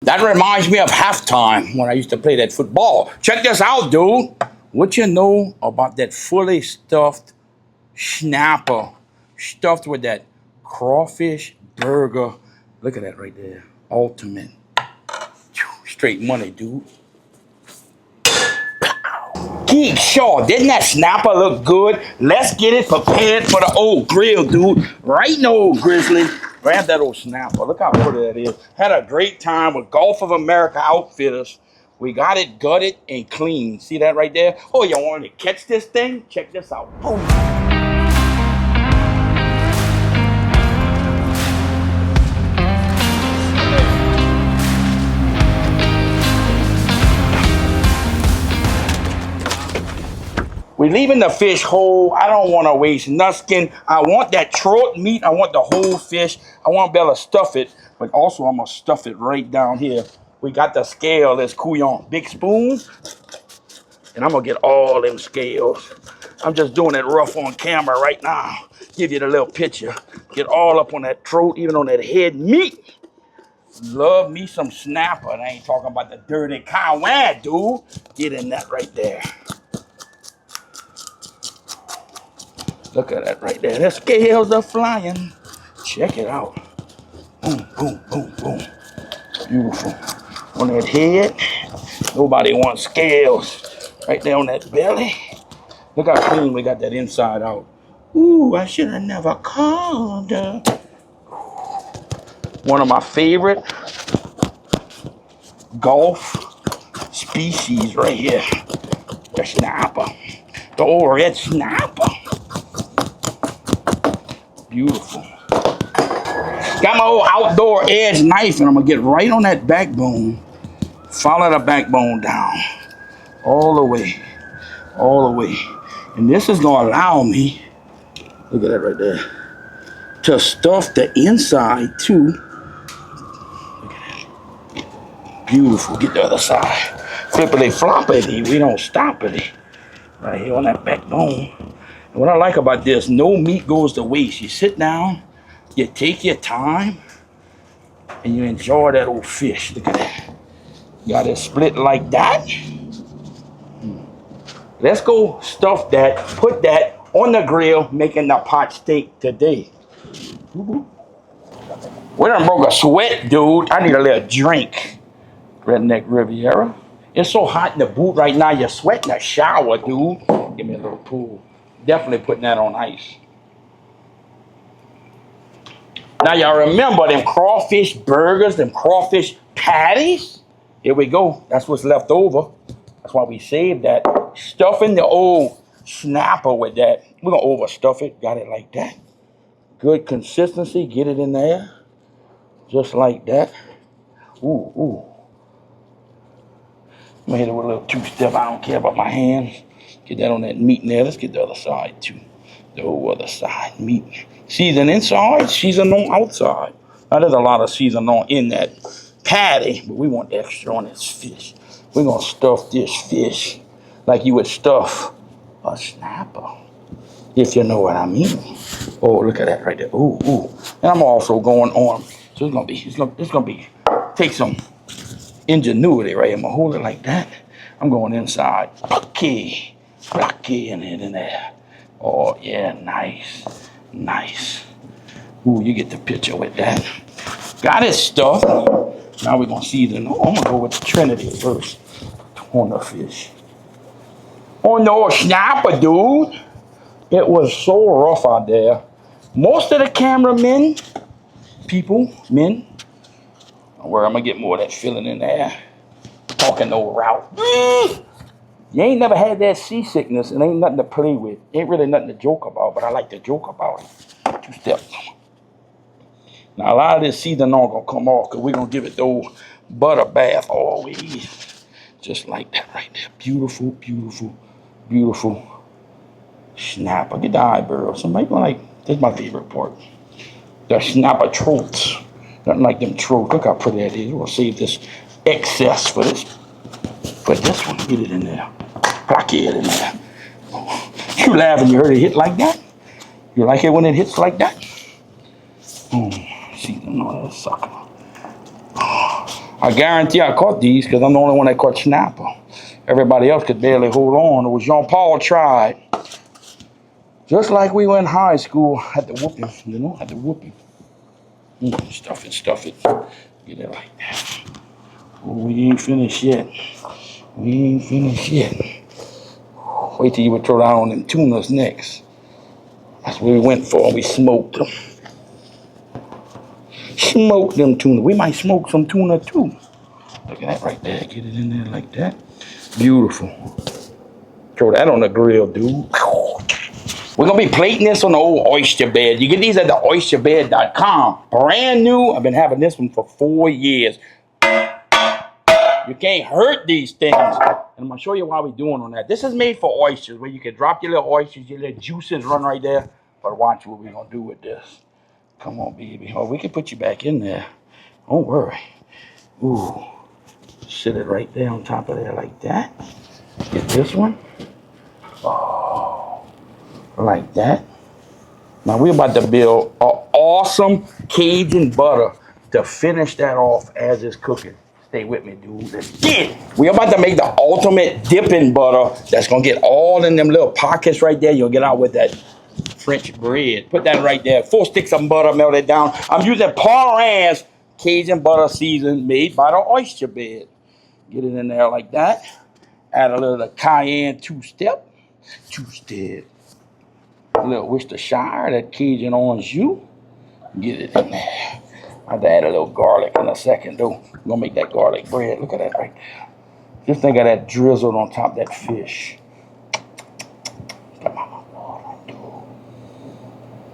That reminds me of halftime when I used to play that football. Check this out, dude. What you know about that fully stuffed snapper, stuffed with that crawfish burger? Look at that right there. Ultimate. Straight money, dude. Geek Shaw, didn't that snapper look good? Let's get it prepared for the old grill, dude. Right in the old grizzly. Grab that old snapper. Look how pretty that is. Had a great time with Gulf of America Outfitters. We got it gutted and clean. See that right there? Oh, you want to catch this thing? Check this out. Boom. We're leaving the fish whole. I don't want to waste nothing. I want that trout meat. I want the whole fish. I want to be able to stuff it, but also I'm going to stuff it right down here. We got the scale, this couillon. Big spoon, and I'm going to get all them scales. I'm just doing it rough on camera right now. Give you the little picture. Get all up on that throat, even on that head meat. Love me some snapper. And I ain't talking about the dirty Cajun, dude. Get in that right there. Look at that right there. The scales are flying. Check it out. Boom, boom, boom, boom. Beautiful. On that head, nobody wants scales. Right there on that belly. Look how clean we got that inside out. Ooh, I should have never called her. One of my favorite Gulf species right here. The snapper. The old red snapper. Beautiful. Got my old outdoor edge knife, and I'm gonna get right on that backbone. Follow the backbone down. All the way. All the way. And this is gonna allow me, look at that right there, to stuff the inside too. Look at that. Beautiful. Get the other side. Flippity floppity. We don't stop it. Right here on that backbone. And what I like about this, no meat goes to waste. You sit down, you take your time, and you enjoy that old fish. Look at that. Got it split like that. Let's go stuff that, put that on the grill, making the pot steak today. We done broke a sweat, dude. I need a little drink. Redneck Riviera. It's so hot in the boot right now, you're sweating a shower, dude. Give me a little pool. Definitely putting that on ice. Now y'all remember them crawfish burgers, them crawfish patties? Here we go. That's what's left over. That's why we saved that. Stuffing the old snapper with that. We're going to overstuff it. Got it like that. Good consistency. Get it in there. Just like that. Ooh, ooh. I'm going to hit it with a little two-step. I don't care about my hands. Get that on that meat in there. Let's get the other side too. The whole other side. Meat. Season inside, season on outside. Now there's a lot of season on in that patty, but we want extra on this fish. We're going to stuff this fish like you would stuff a snapper, if you know what I mean. Oh, look at that right there. Ooh, ooh. And I'm also going on. So it's gonna be, take some ingenuity right here. I'm gonna hold it like that. I'm going inside. Rocky in it in there. Oh yeah, nice, nice. Ooh, you get the picture with that. Got it stuffed. Now we're gonna season. I'm gonna go with the Trinity first on the fish. Oh no, snapper, dude. It was so rough out there. Most of the cameramen, men, where I'm gonna get more of that feeling in there. Talking no route. You ain't never had that seasickness and ain't nothing to play with. Ain't really nothing to joke about, but I like to joke about it. 2 steps. Now a lot of this seasoning not gonna come off because we're gonna give it the old butter bath always. Just like that right there. Beautiful, beautiful, beautiful snapper. Get the eyebrow. Somebody gonna like, this is my favorite part. The snapper throats. Nothing like them throats. Look how pretty that is. We'll save this excess for this. Put this one, get it in there. Block it in there. You laughing, you heard it hit like that? You like it when it hits like that? See, no, that sucker. I guarantee I caught these because I'm the only one that caught snapper. Everybody else could barely hold on. It was Jean-Paul tried. Just like we were in high school at the whooping, you know, at the whooping. Stuff it, stuff it. Get it like that. Oh, we ain't finished yet. We ain't finished yet. Wait till you would throw down on them tunas next. That's what we went for. We smoked them. Smoke them tuna. We might smoke some tuna too. Look at that right there. Get it in there like that. Beautiful. Throw that on the grill, dude. We're going to be plating this on the old oyster bed. You get these at the oysterbed.com. Brand new. I've been having this one for 4 years. You can't hurt these things. And I'm going to show you why we're doing on that. This is made for oysters, where you can drop your little oysters, your little juices run right there. But watch what we're going to do with this. Come on, baby. Oh, we can put you back in there. Don't worry. Ooh. Sit it right there on top of there like that. Get this one. Oh. Like that. Now we're about to build an awesome Cajun butter to finish that off as it's cooking. Stay with me, dude. Let's get it. We're about to make the ultimate dipping butter that's going to get all in them little pockets right there. You'll get out with that French bread. Put that right there. 4 sticks of butter, melt it down. I'm using Paul Cajun butter season made by the oyster bed. Get it in there like that. Add a little cayenne two-step. A little Worcestershire, that Cajun orange jus. Get it in there. I have to add a little garlic in a second, though. I'm going to make that garlic bread. Look at that right there. Just think of that drizzled on top of that fish. Come on.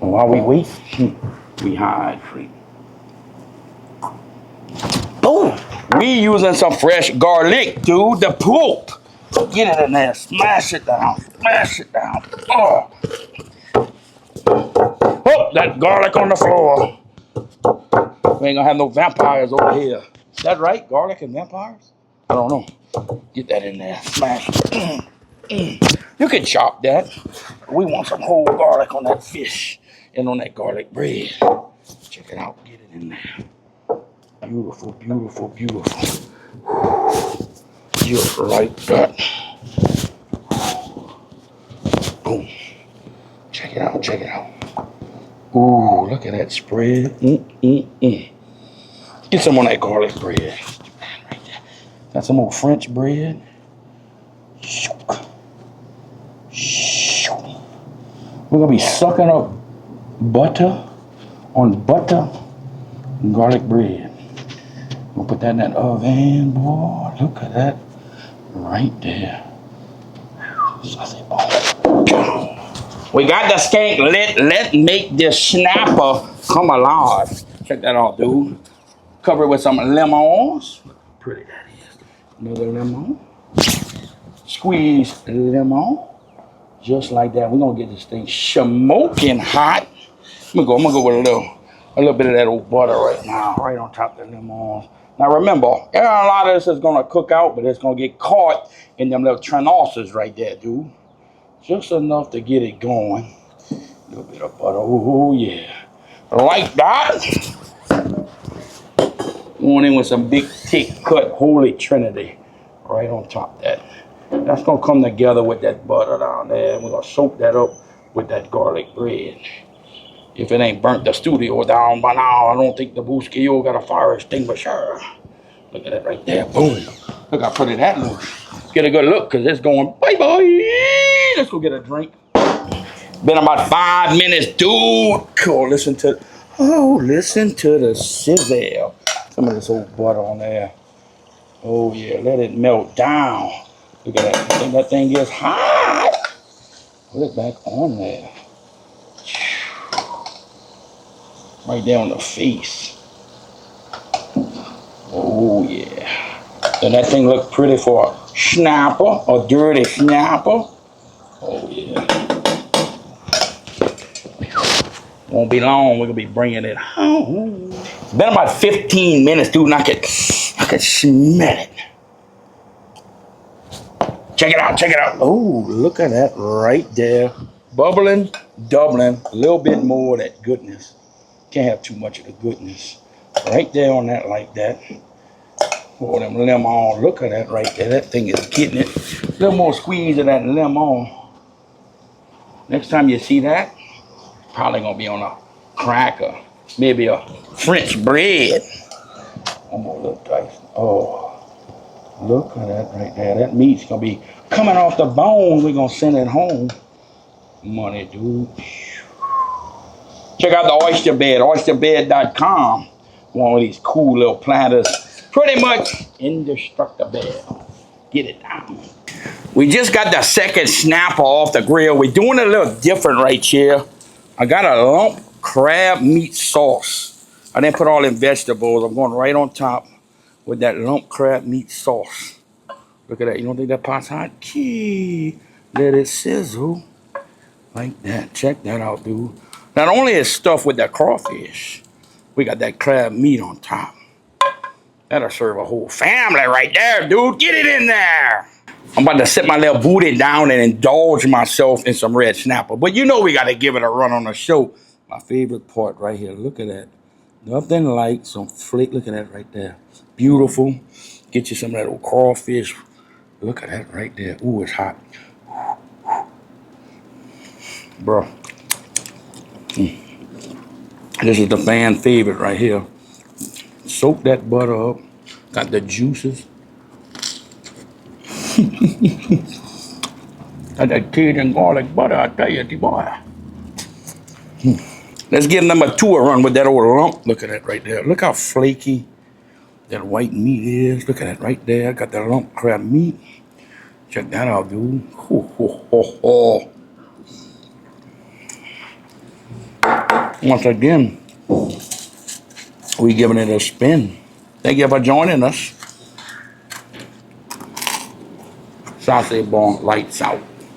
And while we wait, we hide free. Boom! We using some fresh garlic, dude. The pulp. Get it in there. Smash it down. Smash it down. Oh, that garlic on the floor. We ain't gonna have no vampires over here. Is that right? Garlic and vampires? I don't know. Get that in there. Smash it. You can chop that. We want some whole garlic on that fish and on that garlic bread. Check it out. Get it in there. Beautiful, beautiful, beautiful. Just like that. Boom. Check it out, check it out. Ooh, look at that spread. Get some on that garlic bread. Right there. Got some more French bread. We're gonna be sucking up butter on butter and garlic bread. We'll put that in that oven, boy. Look at that right there. We got the skank lit. Let's make this snapper come alive. Check that out, dude. Cover it with some lemons. Look how pretty that is. Another lemon. Squeeze lemon. Just like that. We're gonna get this thing smoking hot. I'm gonna go with a little bit of that old butter right now, right on top of the lemons. Now remember, a lot of this is gonna cook out, but it's gonna get caught in them little trenasses right there, dude. Just enough to get it going. A little bit of butter, oh yeah. Like that. Going in with some big, thick cut Holy Trinity right on top of that. That's gonna come together with that butter down there. We're gonna soak that up with that garlic bread. If it ain't burnt the studio down by now, I don't think the Busquillo got a fire extinguisher. Look at that right there, boom. Look how pretty that looks. Get a good look, cause it's going bye-bye. Let's go get a drink. Been about 5 minutes, dude. Cool, listen to the sizzle. Some of this old butter on there. Oh yeah, let it melt down. Look at that, that thing gets hot. Put it back on there. Right there on the face. Oh yeah. Does that thing look pretty for a snapper, a dirty snapper? Oh yeah. Won't be long, we're gonna be bringing it home. It's been about 15 minutes, dude, and I could smell it. Check it out, check it out. Oh, look at that right there. Bubbling, doubling, a little bit more of that goodness. Can't have too much of the goodness. Right there on that like that. Oh, them lemon. Look at that right there. That thing is getting it. A little more squeeze of that lemon. Next time you see that, probably gonna be on a cracker. Maybe a French bread. One more little dice. Oh, look at that right there. That meat's gonna be coming off the bone. We're gonna send it home. Money, dude. Check out the oyster bed, oysterbed.com. One of these cool little platters. Pretty much indestructible. Get it down. We just got the second snapper off the grill. We're doing it a little different right here. I got a lump crab meat sauce. I didn't put all them vegetables. I'm going right on top with that lump crab meat sauce. Look at that. You don't think that pot's hot? Gee, let it sizzle. Like that. Check that out, dude. Not only is stuffed with that crawfish, we got that crab meat on top. That'll serve a whole family right there, dude. Get it in there. I'm about to sit my little booty down and indulge myself in some red snapper. But you know we got to give it a run on the show. My favorite part right here. Look at that. Nothing like some flake. Look at that right there. Beautiful. Get you some of that old crawfish. Look at that right there. Ooh, it's hot. Bro. This is the fan favorite right here. Soak that butter up. Got the juices. Got that Cajun garlic butter, I tell you, boy. Let's give number 2 a run with that old lump. Look at that right there. Look how flaky that white meat is. Look at that right there. Got that lump crab meat. Check that out, dude. Ho, ho, ho, ho. Once again, we giving it a spin. Thank you for joining us. Sausage Bone lights out.